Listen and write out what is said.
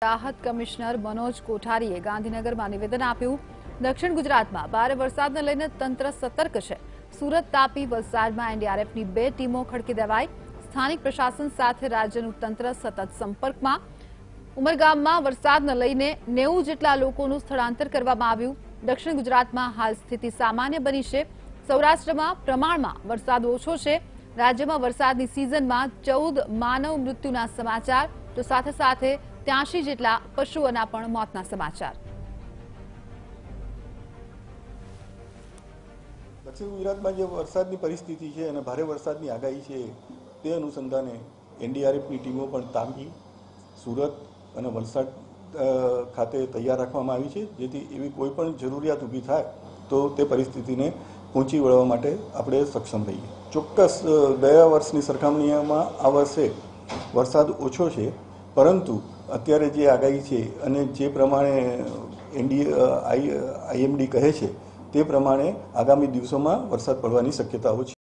રાહત કમિશનર મનોજ કોઠારીએ ગાંધીનગરમાં નિવેદન આપ્યું। દક્ષિણ ગુજરાતમાં ભારે વરસાદને લઈને તંત્ર સતર્ક છે। સુરત, તાપી, વલસાડમાં એનડીઆરએફની 2 ટીમો ખડકી દેવાઈ। સ્થાનિક પ્રશાસન સાથે રાજ્યનું તંત્ર સતત સંપર્કમાં। ઉમરગામમાં વરસાદને લઈને 90 જેટલા લોકોનું સ્થળાંતર કરવામાં આવ્યું। દક્ષિણ ગુજરાતમાં હાલ સ્થિતિ સામાન્ય બની છે। સૌરાષ્ટ્રમાં પ્રમાણમાં વરસાદ ઓછો છે। રાજ્યમાં વરસાદની સિઝનમાં 14 માનવ મૃત્યુના સમાચાર તો સાથે સાથે 83 જેટલા પશુઓના પણ મોતના સમાચાર। દક્ષિણ ગુજરાતમાં જે વરસાદની પરિસ્થિતિ છે અને ભારે વરસાદની આગાહી છે તે અનુસંધાને એનડીઆરએફની ટીમો પણ તાપી, સુરત અને વલસાડ ખાતે તૈયાર રાખવામાં આવી છે, જેથી એવી કોઈ પણ જરૂરિયાત ઊભી થાય તો તે પરિસ્થિતિને પહોંચી વળવા માટે આપણે સક્ષમ રહીએ। ચોક્કસ ગયા વર્ષની સરખામણીમાં આ વર્ષે વરસાદ ઓછો છે, પરંતુ અત્યારે જે આગાહી છે અને જે પ્રમાણે આઈએમડી કહે છે તે પ્રમાણે આગામી દિવસોમાં વરસાદ પડવાની શક્યતાઓ છે।